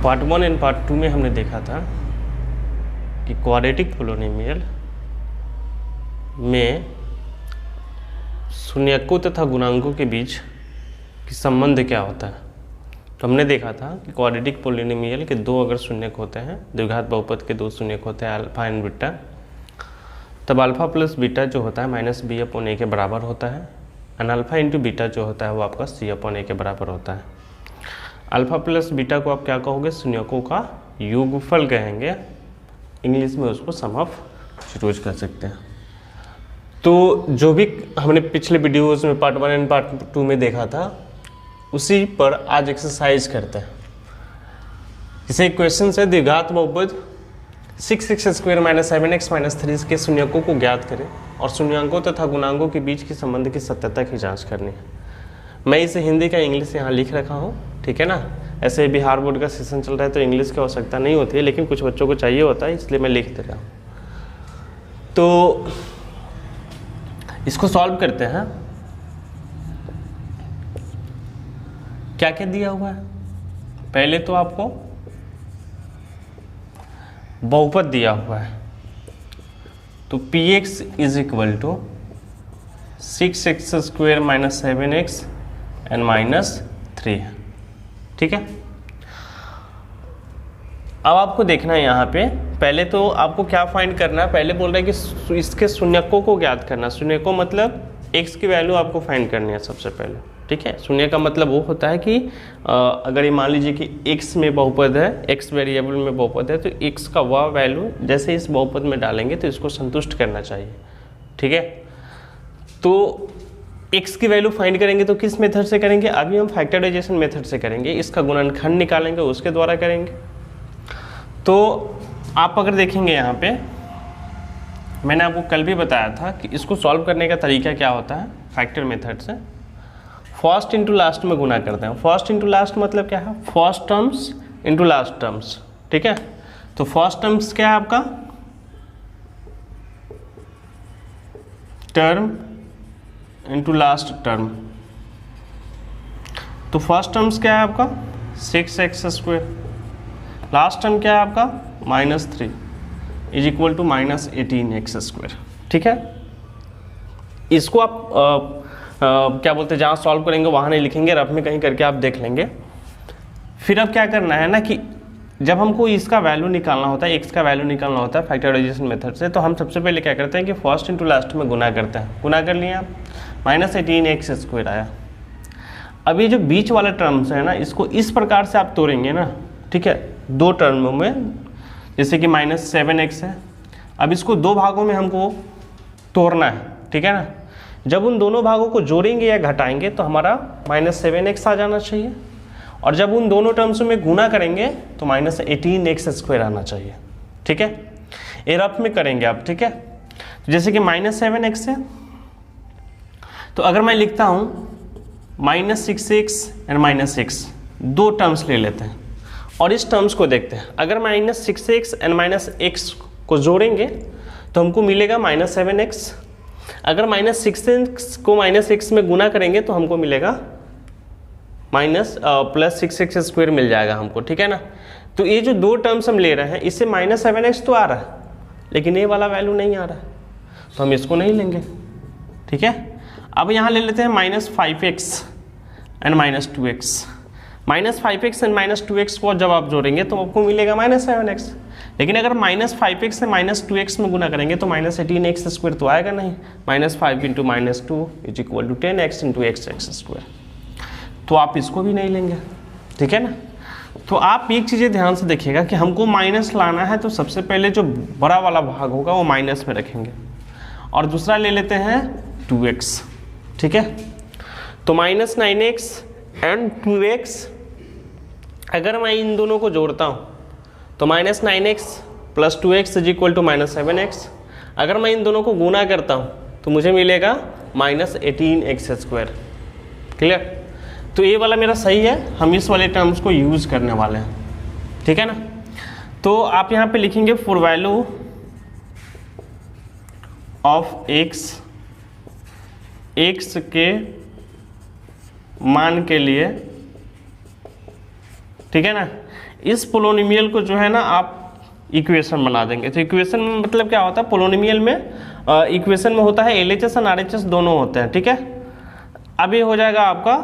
Part 1 and part 2 में हमने देखा था कि क्वाड्रेटिक पोलिनोमियल में शून्यकों तथा गुणांकों के बीच की संबंध क्या होता है। तो हमने देखा था कि क्वाड्रेटिक पोलिनोमियल के दो अगर शून्यक होते हैं, द्विघात बहुपद के दो शून्यक होते हैं अल्फा एंड बीटा, तब अल्फा प्लस बीटा जो होता है माइनस बी अपॉन ए के बराबर होता है, एंड अल्फा इंटू बीटा जो होता है वो आपका सी अपॉन ए के बराबर होता है। अल्फा प्लस बीटा को आप क्या कहोगे? शून्यकों का योगफल कहेंगे, इंग्लिश में उसको सम ऑफ जीरोज कर सकते हैं। तो जो भी हमने पिछले वीडियोस में पार्ट 1 एंड पार्ट 2 में देखा था उसी पर आज एक्सरसाइज करते हैं। जैसे एक क्वेश्चन है, द्विघात बहुपद 6x square minus 7x minus 3 के शून्यकों को ज्ञात करें और शून्यकों तथा गुणांकों के बीच की संबंध की सत्यता की जांच करनी है। मैं इसे हिंदी का इंग्लिश यहाँ लिख रखा हूँ, ठीक है ना। ऐसे बिहार बोर्ड का सेशन चल रहा है तो इंग्लिश की आवश्यकता नहीं होती है, लेकिन कुछ बच्चों को चाहिए होता है, इसलिए मैं लिख दे रहा हूँ। तो इसको सॉल्व करते हैं। क्या क्या दिया हुआ है? पहले तो आपको बहुपद दिया हुआ है, तो px is equal to 6x square minus 7x and minus 3 है, ठीक है। अब आपको देखना है यहाँ पे, पहले तो आपको क्या फाइंड करना है, पहले बोल रहे हैं कि इसके शून्यकों को ज्ञात करना। शून्यकों मतलब x की वैल्यू आपको फाइंड करनी है सबसे पहले, ठीक है। शून्य का मतलब वो होता है कि अगर ये मान लीजिए कि x में बहुपद है, x वेरिएबल में बहुपद है, तो x का वह वैल्यू जैसे इस बहुपद में डालेंगे तो इसको संतुष्ट करना चाहिए, ठीक है। तो x की वैल्यू फाइंड करेंगे तो किस मेथड से करेंगे? अभी हम फैक्टराइजेशन मेथड से करेंगे, इसका गुणनखंड निकालेंगे उसके द्वारा करेंगे। तो आप अगर देखेंगे यहाँ पे, मैंने आपको कल भी बताया था कि इसको सॉल्व करने का तरीका क्या होता है फैक्टर मेथड से। फर्स्ट इंटू लास्ट में गुना करते हैं। फर्स्ट इंटू लास्ट मतलब क्या है? First terms into last terms, ठीक है। तो फर्स्ट टर्म्स क्या है आपका? Term into last term. तो फर्स्ट टर्म्स क्या है आपका? 6x स्क्वायर, लास्ट टर्म क्या है आपका? -3 is equal to -18x square, ठीक है। इसको आप क्या बोलते हैं, जहाँ सॉल्व करेंगे वहाँ नहीं लिखेंगे, रफ में कहीं करके आप देख लेंगे। फिर अब क्या करना है ना कि जब हमको इसका वैल्यू निकालना होता है, x का वैल्यू निकालना होता है फैक्टराइजेशन मेथड से, तो हम सबसे पहले क्या करते हैं कि फर्स्ट इंटू लास्ट में गुना करते हैं। गुना कर लिए आप, -18x स्क्वायर आया। अब ये जो बीच वाला टर्म्स है ना, इसको इस प्रकार से आप तोड़ेंगे ना, ठीक है, दो टर्मों में, जैसे कि -7x है। अब इसको दो भागों में हमको तोड़ना है, ठीक है ना। जब उन दोनों भागों को जोड़ेंगे या घटाएंगे तो हमारा -7x आ जाना चाहिए, और जब उन दोनों टर्म्स में गुना करेंगे तो -18x स्क्वायर आना चाहिए, ठीक है। ये रफ में करेंगे आप, ठीक है। जैसे कि -7x है, तो अगर मैं लिखता हूँ -6x एंड -x, दो टर्म्स ले लेते हैं और इस टर्म्स को देखते हैं। अगर -6x एंड -x को जोड़ेंगे तो हमको मिलेगा -7x। अगर -6x को -x में गुना करेंगे तो हमको मिलेगा +6x स्क्वायर मिल जाएगा हमको, ठीक है ना। तो ये जो दो टर्म्स हम ले रहे हैं, इससे -7x तो आ रहा है, लेकिन ये वाला वैल्यू नहीं आ रहा है, तो हम इसको नहीं लेंगे, ठीक है। अब यहाँ ले लेते हैं -5x and -2x। -5x and -2x को जब आप जोड़ेंगे तो आपको मिलेगा -7x, लेकिन अगर -5x से -2x में गुना करेंगे तो -18x स्क्वायर तो आएगा नहीं। -5 into -2 is equal to 10x into x square, तो आप इसको भी नहीं लेंगे, ठीक है ना। तो आप एक चीज़ें ध्यान से देखिएगा कि हमको माइनस लाना है, तो सबसे पहले जो बड़ा वाला भाग होगा वो माइनस में रखेंगे, और दूसरा ले लेते हैं 2x, ठीक है। तो -9x एंड 2x, अगर मैं इन दोनों को जोड़ता हूँ तो -9x plus 2x is equal to -7x। अगर मैं इन दोनों को गुना करता हूँ तो मुझे मिलेगा -18x स्क्वायर, क्लियर। तो ये वाला मेरा सही है, हम इस वाले टर्म्स को यूज़ करने वाले हैं, ठीक है ना। तो आप यहाँ पे लिखेंगे फॉर वैल्यू ऑफ x के मान के लिए, ठीक है ना। इस पोलोनिमियल को जो है ना आप इक्वेशन बना देंगे। तो इक्वेशन में मतलब क्या होता है, पोलोनिमियल में इक्वेशन में होता है LHS और RHS दोनों होते हैं, ठीक है। अब ये हो जाएगा आपका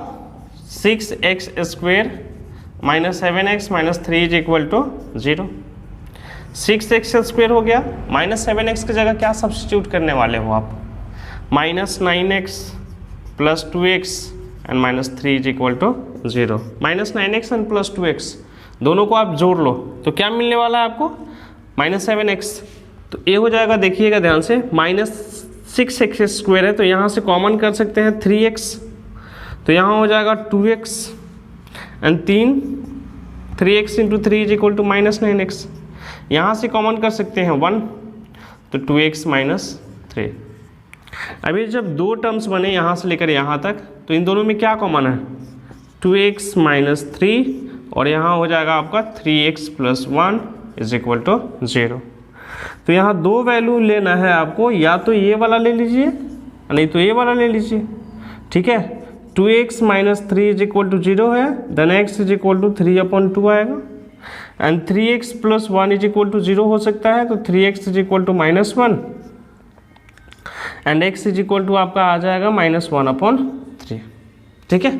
6x² minus 7x minus 3 is equal to 0। 6x² हो गया, माइनस 7x की जगह क्या सब्स्टिट्यूट करने वाले हो आप, minus 9x plus 2x and minus 3 is equal to 0। Minus 9x and plus 2x दोनों को आप जोड़ लो तो क्या मिलने वाला है आपको, माइनस 7x। तो ये हो जाएगा, देखिएगा ध्यान से, माइनस 6x² है तो यहाँ से कॉमन कर सकते हैं 3x, तो यहाँ हो जाएगा 2x and 3x into 3 is equal to minus 9x। यहाँ से कॉमन कर सकते हैं 1, तो 2x माइनस 3। अभी जब दो टर्म्स बने यहाँ से लेकर यहाँ तक, तो इन दोनों में क्या कॉमन है, 2x माइनस 3 और यहाँ हो जाएगा आपका 3x plus 1 is equal to 0। तो यहाँ दो वैल्यू लेना है आपको, या तो ये वाला ले लीजिए नहीं तो ये वाला ले लीजिए, ठीक है। 2x minus 3 is equal to 0 है, then x is equal to 3/2 आएगा, and 3x plus 1 is equal to 0 हो सकता है, तो 3x is equal to minus 1 and x is equal to आपका आ जाएगा माइनस 1/3, ठीक है।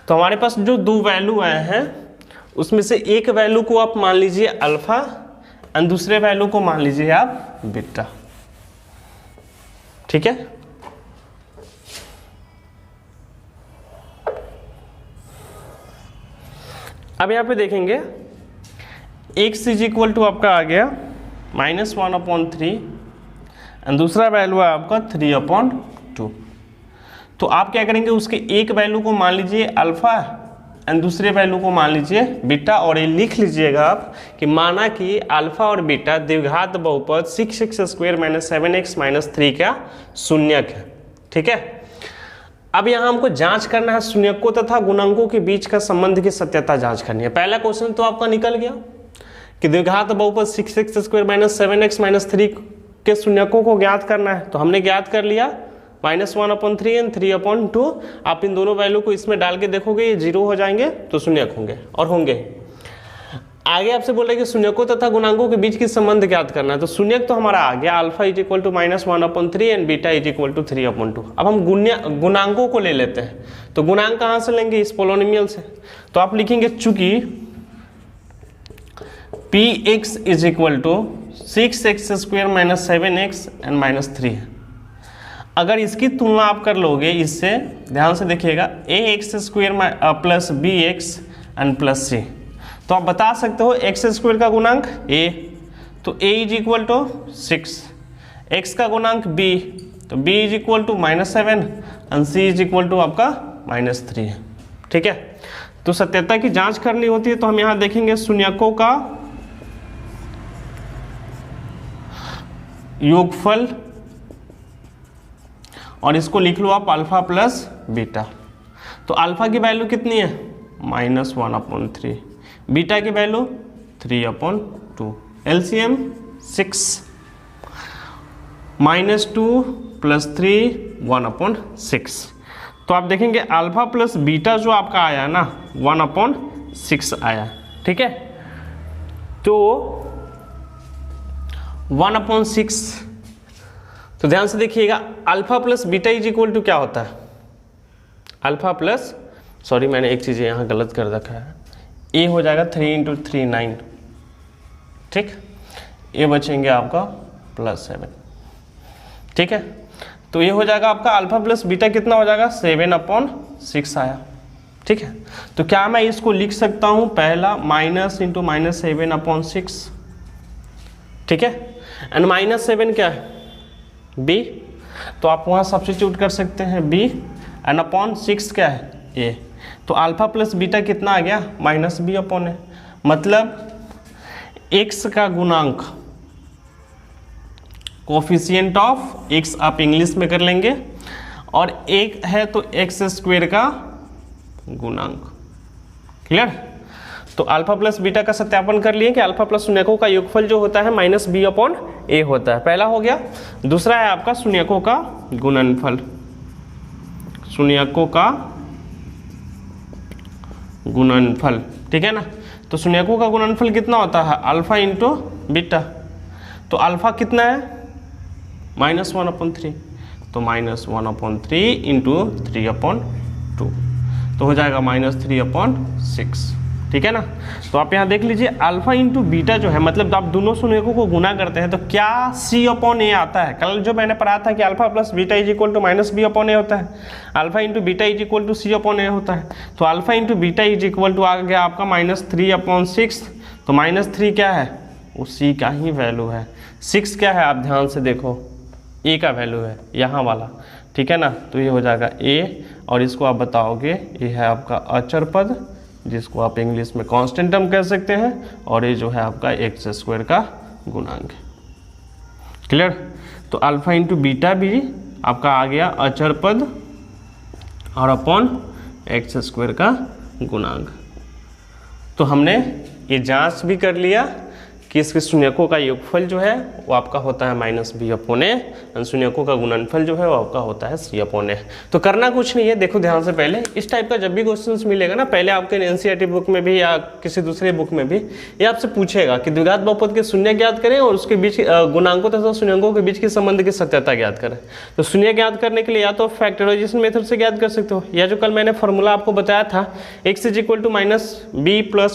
तो हमारे पास जो दो वैल्यू आए हैं उसमें से एक वैल्यू को आप मान लीजिए अल्फा एंड दूसरे वैल्यू को मान लीजिए आप बीटा, ठीक है। अब यहाँ पे देखेंगे x इज इक्वल टू आपका आ गया माइनस 1/3 एंड दूसरा वैल्यू है आपका 3/2। तो आप क्या करेंगे, उसके एक वैल्यू को मान लीजिए अल्फा एंड दूसरे वैल्यू को मान लीजिए बीटा, और ये लिख लीजिएगा आप कि माना कि अल्फा और बीटा द्विघात बहुपद 6x² माइनस 7x माइनस 3 का शून्यक है, ठीक है। अब यहाँ हमको जांच करना है शून्यकों तथा गुणांकों के बीच का संबंध की सत्यता जांच करनी है। पहला क्वेश्चन तो आपका निकल गया कि द्विघात बहुपद 6x² माइनस 7x माइनस 3 के शून्यकों को ज्ञात करना है, तो हमने ज्ञात कर लिया माइनस 1/3 एंड 3/2। आप इन दोनों वैल्यू को इसमें डाल के देखोगे ये 0 हो जाएंगे तो शून्यक होंगे और होंगे। आगे आपसे बोल रहे कि शून्यकों तथा गुणांकों के बीच की संबंध ज्ञात करना है, तो शून्यक तो हमारा आ गया, alpha is equal to minus 1/3 and beta is equal to 3/2। अब हम गुणांकों को ले लेते हैं, तो गुणांक कहाँ से लेंगे, इस पोलोनिमियल से। तो आप लिखेंगे चूंकि px is equal to 6x² minus 7x and minus 3 है। अगर इसकी तुलना आप कर लोगे इससे, ध्यान से देखिएगा, ax² plus bx and plus c, तो आप बता सकते हो x² का गुणांक a, तो a is equal to 6, x का गुणांक b, तो b is equal to minus 7 and c is equal to आपका माइनस 3 है, ठीक है। तो सत्यता की जांच करनी होती है, तो हम यहाँ देखेंगे शून्यकों का योगफल, और इसको लिख लो आप अल्फा प्लस बीटा। तो अल्फा की वैल्यू कितनी है, माइनस 1/3, बीटा की वैल्यू 3/2, एलसीएम 6, माइनस 2 प्लस 3 1/6। तो आप देखेंगे अल्फा प्लस बीटा जो आपका आया ना 1/6 आया, ठीक है। तो 1/6, तो ध्यान से देखिएगा alpha plus beta is equal to क्या होता है, अल्फा प्लस, सॉरी मैंने एक चीज़ यहाँ गलत कर रखा है, ए हो जाएगा 3 × 3 9, ठीक, ये बचेंगे आपका प्लस 7, ठीक है। तो ये हो जाएगा आपका अल्फा प्लस बीटा कितना हो जाएगा 7/6 आया, ठीक है। तो क्या मैं इसको लिख सकता हूँ, पहला माइनस इंटू माइनस 7/6, ठीक है, एंड माइनस 7 क्या है b, तो आप वहाँ सब्स्टिट्यूट कर सकते हैं b, एंड अपॉन 6 क्या है a, तो अल्फा प्लस बीटा कितना आ गया माइनस b/a, मतलब x का गुणांक, कोफिशिएंट ऑफ x आप इंग्लिश में कर लेंगे, और एक है तो x² का गुणांक, क्लियर। तो अल्फा प्लस बीटा का सत्यापन कर लिए कि अल्फा प्लस शून्यकों का योगफल जो होता है माइनस b/a होता है, पहला हो गया। दूसरा है आपका शून्यकों का गुणनफल, शून्यकों का गुणनफल, ठीक है ना। तो शून्यकों का गुणनफल कितना होता है? Alpha into beta. तो अल्फा कितना है? -1/3, तो -1/3 इंटू 3/2, तो हो जाएगा -3/6। ठीक है ना। तो आप यहाँ देख लीजिए अल्फा इंटू बीटा जो है, मतलब आप दोनों शून्यकों को गुना करते हैं तो क्या C/A आता है। कल जो मैंने पढ़ा था कि alpha plus beta is equal to -B/A होता है, alpha into beta is equal to C/A होता है। तो alpha into beta is equal to आ गया आपका -3/6। तो -3 क्या है? वो C का ही वैल्यू है। 6 क्या है? आप ध्यान से देखो, A का वैल्यू है यहाँ वाला। ठीक है ना। तो ये हो जाएगा A, और इसको आप बताओगे ये है आपका अचर पद, जिसको आप इंग्लिश में कांस्टेंट टर्म कह सकते हैं, और ये जो है आपका x² का गुणांक। क्लियर। तो अल्फा इंटू बीटा भी आपका आ गया अचर पद और अपॉन x² का गुणांक। तो हमने ये जांच भी कर लिया कि इसके शून्यकों का योगफल जो है वो आपका होता है -B/A, शून्यकों का गुणनफल जो है वो आपका होता है C/A। तो करना कुछ नहीं है, देखो ध्यान से, पहले इस टाइप का जब भी क्वेश्चंस मिलेगा ना, पहले आपके NCERT बुक में भी या किसी दूसरे बुक में भी ये आपसे पूछेगा कि द्विघात बहुपद के शून्य ज्ञात करें और उसके बीच गुणांकों तथा शून्यकों के बीच के संबंध की सत्यता ज्ञात करें। तो शून्य ज्ञात करने के लिए या तो फैक्टराइजेशन मेथड से ज्ञात कर सकते हो, या जो कल मैंने फॉर्मूला आपको बताया था x = -b + -√b²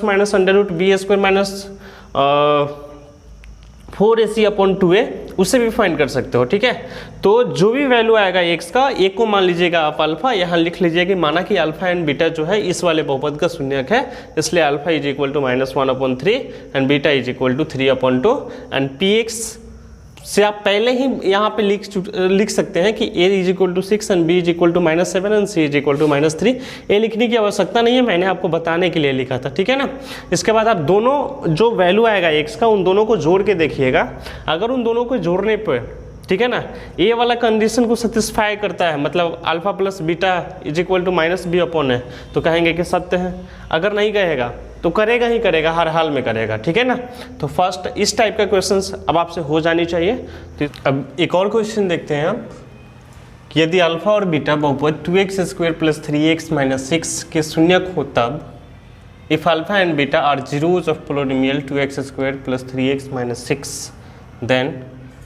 -4ac/2a, उससे भी फाइंड कर सकते हो। ठीक है। तो जो भी वैल्यू आएगा x का, एक को मान लीजिएगा आप अल्फा, यहाँ लिख लीजिए कि माना कि अल्फा एंड बीटा जो है इस वाले बहुपद का शून्यक है, इसलिए alpha is equal to -1/3 and beta is equal to 3/2, and px से आप पहले ही यहाँ पे लिख सकते हैं कि a is equal to 6 and b is equal to -7 and c is equal to -3। ये लिखने की आवश्यकता नहीं है, मैंने आपको बताने के लिए लिखा था। ठीक है ना। इसके बाद आप दोनों जो वैल्यू आएगा x का, उन दोनों को जोड़ के देखिएगा। अगर उन दोनों को जोड़ने पर, ठीक है ना, ये वाला कंडीशन को सेटिस्फाई करता है, मतलब alpha plus beta is equal to -B/A, तो कहेंगे कि सत्य है। अगर नहीं कहेगा तो करेगा ही करेगा, हर हाल में करेगा। ठीक है ना। तो फर्स्ट इस टाइप का क्वेश्चंस अब आपसे हो जानी चाहिए। तो अब एक और क्वेश्चन देखते हैं हम कि यदि अल्फा और बीटा बहुपद 2x² + 3x - 6 के शून्यक हो तब if alpha and beta are zeros of polynomial 2x² + 3x - 6 then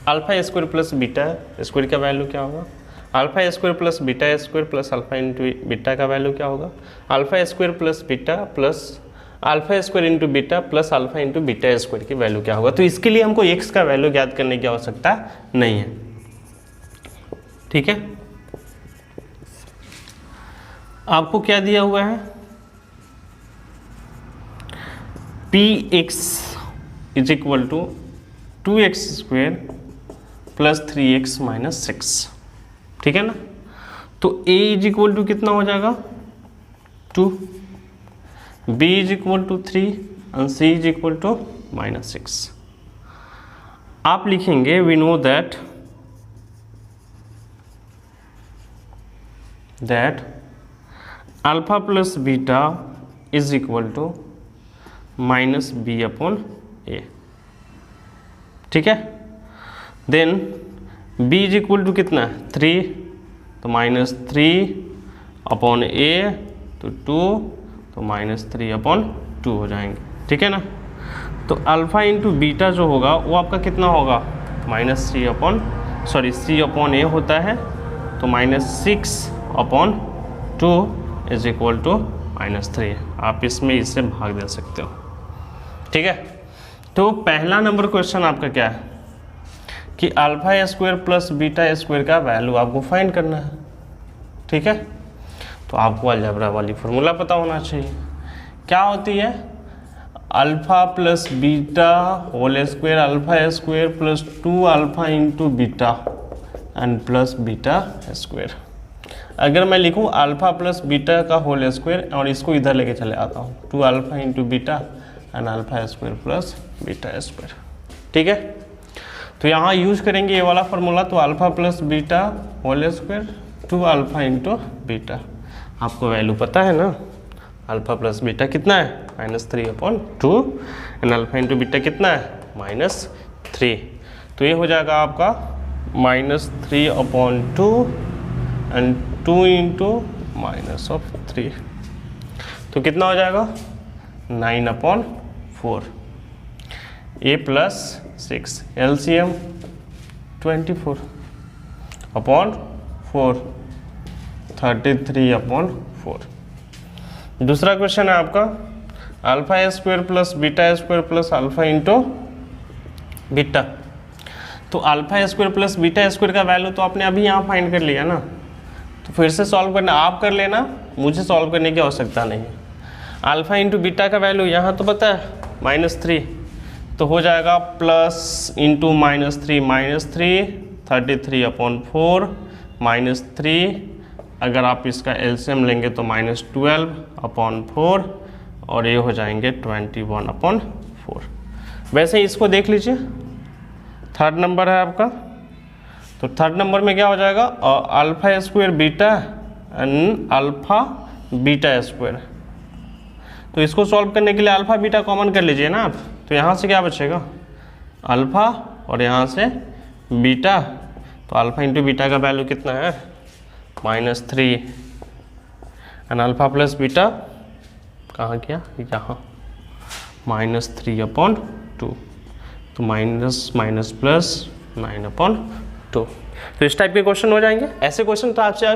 α² + beta square का वैल्यू क्या होगा? α² + beta plus alpha into beta का वैल्यू क्या होगा? α² + beta plus α² into beta plus alpha into beta की वैल्यू क्या होगा? तो इसके लिए हमको x का वैल्यू ज्ञात करने की आवश्यकता नहीं है। ठीक है। आपको क्या दिया हुआ है? px is equal to 2x² + 3x - 6। ठीक है ना। तो a इज इक्वल टू कितना हो जाएगा? 2, b is equal to 3 and c is equal to -6। आप लिखेंगे we know that alpha plus beta is equal to -B/A। ठीक है। Then b is equal to कितना है? 3, तो -3/A तो 2, तो -3/2 हो जाएंगे। ठीक है ना। तो अल्फा इंटू बीटा जो होगा वो आपका कितना होगा? C/A होता है, तो -6/2 इज इक्वल टू -3। आप इसमें इससे भाग दे सकते हो। ठीक है। तो पहला नंबर क्वेश्चन आपका क्या है कि α² + बीटा² का वैल्यू आपको फाइंड करना है। ठीक है। तो आपको अलजेब्रा वाली फॉर्मूला पता होना चाहिए। क्या होती है? Alpha plus beta whole square α² + 2α into beta and plus beta. अगर मैं लिखूँ अल्फा प्लस बीटा का होल स्क्वायर और इसको इधर लेके चले आता हूँ, 2α into beta and α² plus beta. ठीक है। तो यहाँ यूज करेंगे ये वाला फॉर्मूला, तो alpha plus beta whole square 2α into beta. आपको वैल्यू पता है ना, अल्फा प्लस बीटा कितना है? -3/2 एंड अल्फा इंटू बीटा कितना है? -3। तो ये हो जाएगा आपका -3/2 एंड 2 इंटू -3। तो कितना हो जाएगा? 9/4, a प्लस 6 LCM 24/4 33/4। दूसरा क्वेश्चन है आपका alpha square plus beta square plus alpha into beta. तो alpha square plus beta square का वैल्यू तो आपने अभी यहाँ फाइंड कर लिया ना, तो फिर से सॉल्व करना, आप कर लेना, मुझे सॉल्व करने की आवश्यकता नहीं है। अल्फा इंटू बीटा का वैल्यू यहाँ तो पता है -3, तो हो जाएगा प्लस इंटू -3 33/4 -3, अगर आप इसका एलसीएम लेंगे तो -12/4 और ये हो जाएंगे 21/4। वैसे ही इसको देख लीजिए, थर्ड नंबर है आपका, तो थर्ड नंबर में क्या हो जाएगा alpha square beta and alpha beta square. तो इसको सॉल्व करने के लिए अल्फा बीटा कॉमन कर लीजिए ना आप, तो यहाँ से क्या बचेगा अल्फा और यहाँ से बीटा, तो अल्फा इंटू बीटा का वैल्यू कितना है -3 एंड अल्फा प्लस बीटा कहाँ गया यहाँ -3/2, तो माइनस माइनस प्लस 9/2। तो इस टाइप के क्वेश्चन हो जाएंगे। ऐसे क्वेश्चन तो आपसे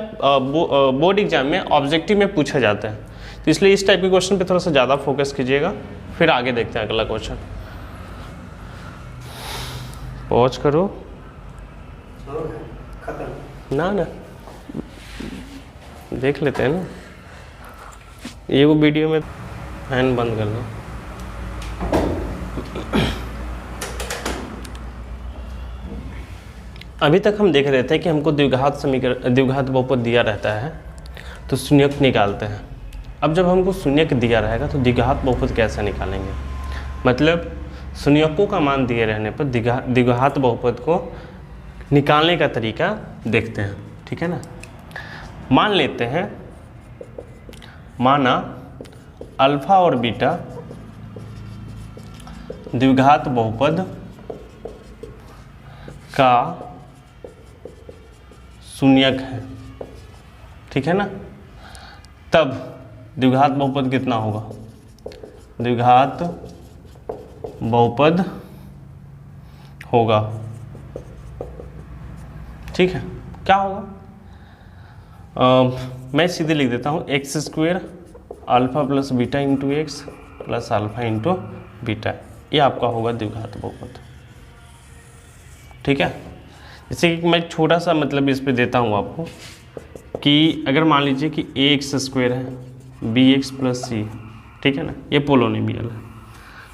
बोर्ड एग्जाम में ऑब्जेक्टिव में पूछे जाते हैं, तो इसलिए इस टाइप के क्वेश्चन पे थोड़ा सा ज़्यादा फोकस कीजिएगा। फिर आगे देखते हैं अगला क्वेश्चन। पॉज करो ना देख लेते हैं ना, ये वो वीडियो में फैन बंद करना। अभी तक हम देख रहे थे कि हमको द्विघात बहुपद दिया रहता है तो शून्यक निकालते हैं। अब जब हमको शून्यक दिया रहेगा तो द्विघात बहुपद कैसे निकालेंगे, मतलब शून्यकों का मान दिए रहने पर द्विघात बहुपद को निकालने का तरीका देखते हैं, ठीक है ना। मान लेते हैं, माना अल्फा और बीटा द्विघात बहुपद का शून्यक है, ठीक है ना। तब द्विघात बहुपद कितना होगा, द्विघात बहुपद होगा, ठीक है। क्या होगा मैं सीधे लिख देता हूँ x square alpha plus beta into x plus alpha into beta, ये आपका होगा द्विघात बहुपद, ठीक है। जैसे कि मैं छोटा सा मतलब इस पे देता हूँ आपको कि अगर मान लीजिए कि ए एक्स स्क्वायर है बी एक्स प्लस सी, ठीक है ना, ये पोलोनिमियल है,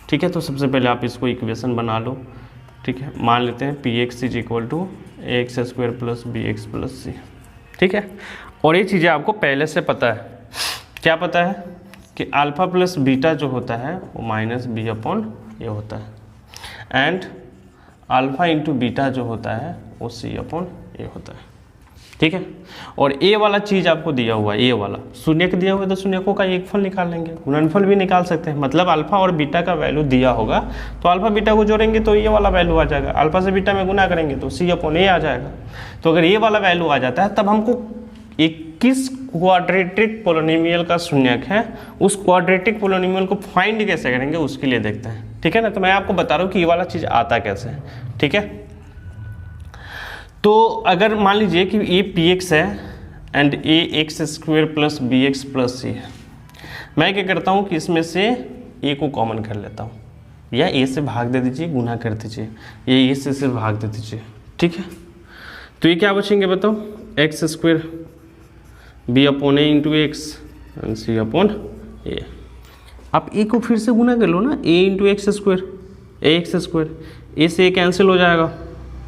ठीक है। तो सबसे पहले आप इसको इक्वेशन बना लो, ठीक है। मान लेते हैं P X is equal to A X square plus B X plus C, ठीक है। और ये चीज़ें आपको पहले से पता है, क्या पता है कि अल्फ़ा प्लस बीटा जो होता है वो -b/a होता है एंड अल्फ़ा इंटू बीटा जो होता है वो c/a होता है, ठीक है। और ए वाला चीज़ आपको दिया हुआ है, ए वाला शून्यक दिया हुआ है, तो शून्यकों का एक फल निकाल लेंगे, गुणनफल भी निकाल सकते हैं। मतलब अल्फा और बीटा का वैल्यू दिया होगा तो अल्फा बीटा को जोड़ेंगे तो ये वाला वैल्यू आ जाएगा, अल्फा से बीटा में गुना करेंगे तो c/a आ जाएगा। तो अगर ये वाला वैल्यू आ जाता है तब हमको किस क्वाड्रेटिक पोलिनोमियल का शून्यक है, उस क्वाड्रेटिक पोलिनोमियल को फाइंड कैसे करेंगे उसके लिए देखते हैं, ठीक है ना। तो मैं आपको बता रहा हूँ कि ये वाला चीज़ आता कैसे है, ठीक है। तो अगर मान लीजिए कि ए पी एक्स है and A X square plus B X plus C है, मैं क्या करता हूँ कि इसमें से ए को कॉमन कर लेता हूँ, या ए से भाग दे दीजिए, गुना कर दीजिए, ये ए से भाग दे दीजिए, ठीक है। तो ये क्या बचेंगे बताओ, x square b/a into X and c/a। आप ए को फिर से गुना कर लो ना, a into X square, A X square, A से ए कैंसिल हो जाएगा,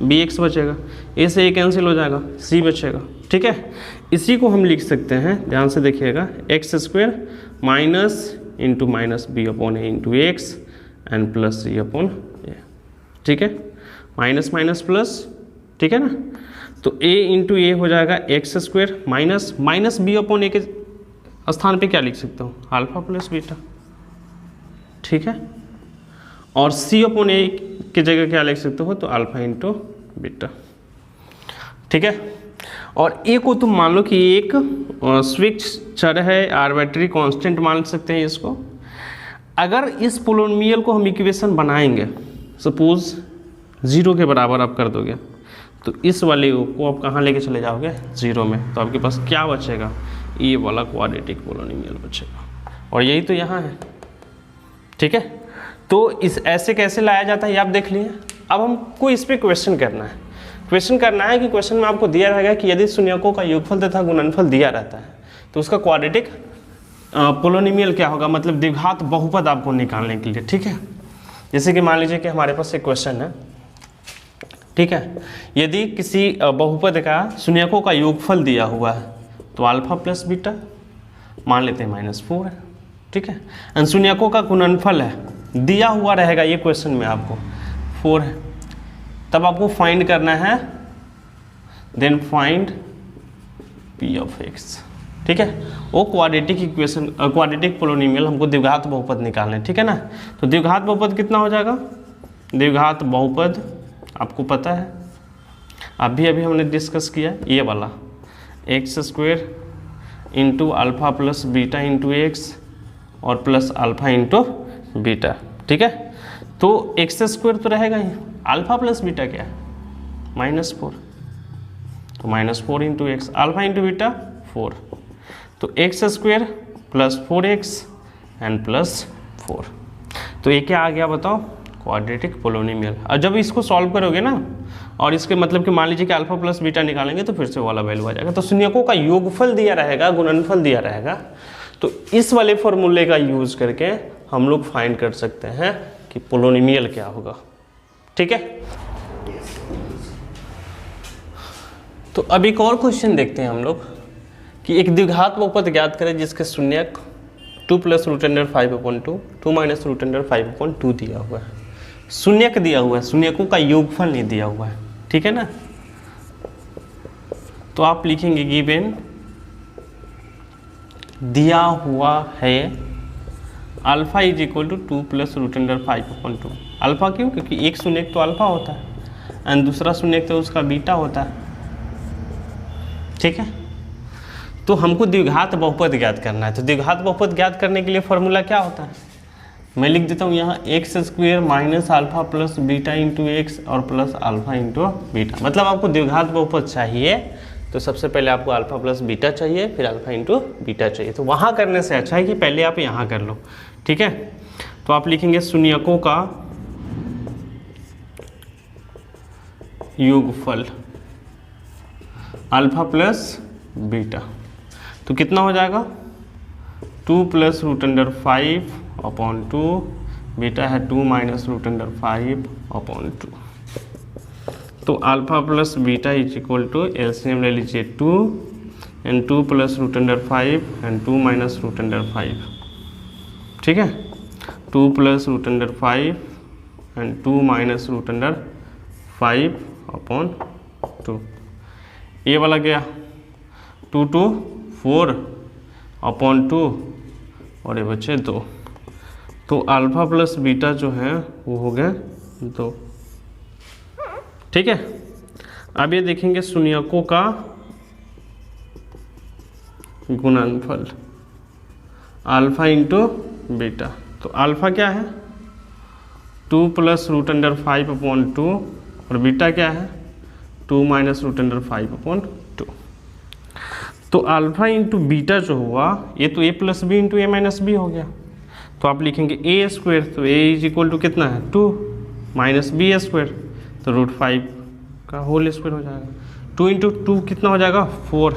बी एक्स बचेगा, ए से ए कैंसिल हो जाएगा, सी बचेगा, ठीक है। इसी को हम लिख सकते हैं, ध्यान से देखिएगा, x square minus into minus b/a into X and plus c/a, ठीक है। माइनस माइनस प्लस, ठीक है ना। तो a इंटू ए हो जाएगा x square minus minus b/a के स्थान पे क्या लिख सकता हूँ, अल्फा प्लस बीटा, ठीक है। और c/a की जगह क्या लिख सकते हो, तो अल्फा इंटू बीटा, ठीक है। और a को तुम मान लो कि एक स्विच चर है, आर्बिट्ररी कांस्टेंट मान सकते हैं इसको। अगर इस पोलिनोमियल को हम इक्वेशन बनाएंगे, सपोज 0 के बराबर आप कर दोगे, तो इस वाले को आप कहाँ लेके चले जाओगे 0 में, तो आपके पास क्या बचेगा, ये वाला क्वाड्रेटिक पोलिनोमियल बचेगा, और यही तो यहाँ है। ठीक है, तो इस ऐसे कैसे लाया जाता है ये आप देख लिए। अब हमको इस पर क्वेश्चन करना है। क्वेश्चन करना है कि क्वेश्चन में आपको दिया रहेगा कि यदि शून्यकों का योगफल तथा गुणनफल दिया रहता है तो उसका क्वाड्रेटिक पोलिनोमियल क्या होगा, मतलब द्विघात बहुपद आपको निकालने के लिए। ठीक है, जैसे कि मान लीजिए कि हमारे पास एक क्वेश्चन है। ठीक है, यदि किसी बहुपद का शून्यकों का योगफल दिया हुआ है तो अल्फा प्लस बीटा मान लेते हैं -4 है। ठीक है, एंड शून्यकों का गुणनफल है दिया हुआ रहेगा, ये क्वेश्चन में आपको 4 है, तब आपको फाइंड करना है, then find p of x। ठीक है, वो क्वाड्रेटिक इक्वेशन, क्वाड्रेटिक पोलिनोमियल हमको द्विघात बहुपद निकालना है। ठीक है ना, तो द्विघात बहुपद कितना हो जाएगा, द्विघात बहुपद आपको पता है, अभी हमने डिस्कस किया, ये वाला x² into alpha plus beta into x और प्लस अल्फा इंटू बीटा। ठीक है, तो x² तो रहेगा ही, अल्फा प्लस बीटा क्या है -4, तो -4 into x, alpha into beta 4, तो x² plus 4x and plus 4, तो ये क्या आ गया बताओ, क्वाड्रेटिक पोलिनोमियल। और जब इसको सॉल्व करोगे ना, और इसके मतलब कि मान लीजिए कि अल्फा प्लस बीटा निकालेंगे तो फिर से वाला वैल्यू आ जाएगा। तो शून्यकों का योगफल दिया रहेगा, गुणनफल दिया रहेगा, तो इस वाले फॉर्मूले का यूज करके हम लोग फाइंड कर सकते हैं कि पोलिनोमियल क्या होगा। ठीक है, तो अब एक और क्वेश्चन देखते हैं हम लोग कि एक द्विघात बहुपद ज्ञात करें जिसके शून्यक 2 + √5/2, 2 - √5/2 दिया हुआ है। शून्यक दिया हुआ है, शून्यकों का योगफल नहीं दिया हुआ है। ठीक है ना, तो आप लिखेंगे गिवन दिया हुआ है अल्फा इज इक्वल टू 2 + √5/2। अल्फा क्यों, क्योंकि एक शून्यक तो अल्फा होता है एंड दूसरा शून्यक तो उसका बीटा होता है। ठीक है, तो हमको द्विघात बहुपद ज्ञात करना है। तो द्विघात बहुपद ज्ञात करने के लिए फॉर्मूला क्या होता है, मैं लिख देता हूँ यहाँ x² minus alpha plus beta into x और प्लस अल्फा इंटू बीटा। मतलब आपको द्विघात बहुपद चाहिए तो सबसे पहले आपको अल्फा प्लस बीटा चाहिए, फिर अल्फा इंटू बीटा चाहिए। तो वहाँ करने से अच्छा है कि पहले आप यहाँ कर लो। ठीक है, तो आप लिखेंगे शून्यकों का योगफल अल्फा प्लस बीटा, तो कितना हो जाएगा 2 + √5/2, बीटा है 2 - √5/2। तो alpha plus beta is equal to LCM ले लीजिए 2 एंड 2 + √5 एंड 2 - √5। ठीक है, 2 + √5 एंड 2 - √5/2। ये वाला गया 2 - 4/2 और ये बचे 2। तो अल्फा प्लस बीटा जो है वो हो गया 2। ठीक है, अब ये देखेंगे शून्यकों का गुणनफल अल्फा इंटू बीटा। तो अल्फा क्या है 2 + √5/2 और बीटा क्या है 2 - √5/2। तो अल्फा इंटू बीटा जो हुआ ये तो a + b into a - b हो गया। तो आप लिखेंगे a², तो a इज इक्वल टू कितना है 2 - b², तो √5 का होल स्क्वायर हो जाएगा। 2 इंटू 2 कितना हो जाएगा 4,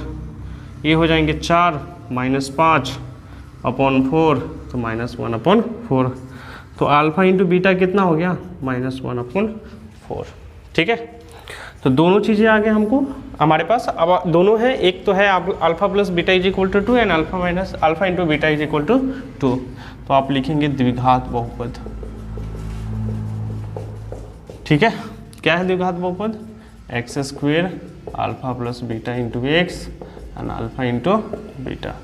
ये हो जाएंगे 4 - 5/4, तो -1/4। तो अल्फा इंटू बीटा कितना हो गया -1/4। ठीक है, तो दोनों चीज़ें आ गए हमको हमारे पास। अब दोनों हैं, एक तो है alpha plus beta is equal to 2 and alpha into beta is equal to 2। तो आप लिखेंगे द्विघात बहुपद। ठीक है, क्या है द्विघात बहुपद, x² alpha plus beta into X and alpha into beta.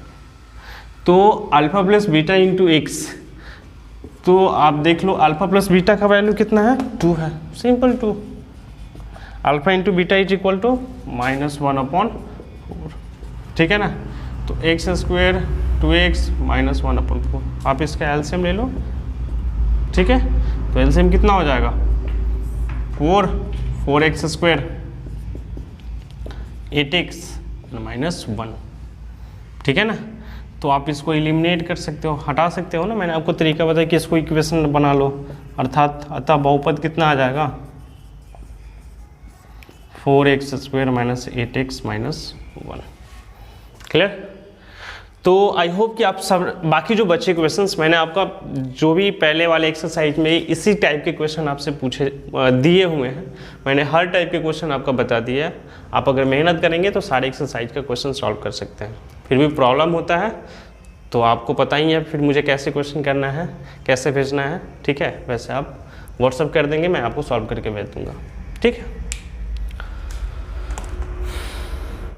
तो alpha plus beta into X, तो आप देख लो अल्फा प्लस बीटा का वैल्यू कितना है 2 है, simple 2। Alpha into beta is equal to -1/4। ठीक है ना, तो x² 2x -1/4। आप इसका एलसीएम ले लो, ठीक है, तो एलसीएम कितना हो जाएगा 4x² 8x -1, ठीक है ना। तो आप इसको एलिमिनेट कर सकते हो, हटा सकते हो ना, मैंने आपको तरीका बताया कि इसको इक्वेशन बना लो, अतः बहुपद कितना आ जाएगा 4x² - 8x -1। क्लियर। तो आई होप कि आप सब बाकी जो बचे क्वेश्चंस मैंने आपका जो भी पहले वाले एक्सरसाइज में इसी टाइप के क्वेश्चन आपसे पूछे दिए हुए हैं, मैंने हर टाइप के क्वेश्चन आपका बता दिया है। आप अगर मेहनत करेंगे तो सारे एक्सरसाइज का क्वेश्चन सॉल्व कर सकते हैं। फिर भी प्रॉब्लम होता है तो आपको पता ही है फिर मुझे कैसे क्वेश्चन करना है, कैसे भेजना है, ठीक है। वैसे आप व्हाट्सअप कर देंगे, मैं आपको सॉल्व करके भेज दूँगा, ठीक है।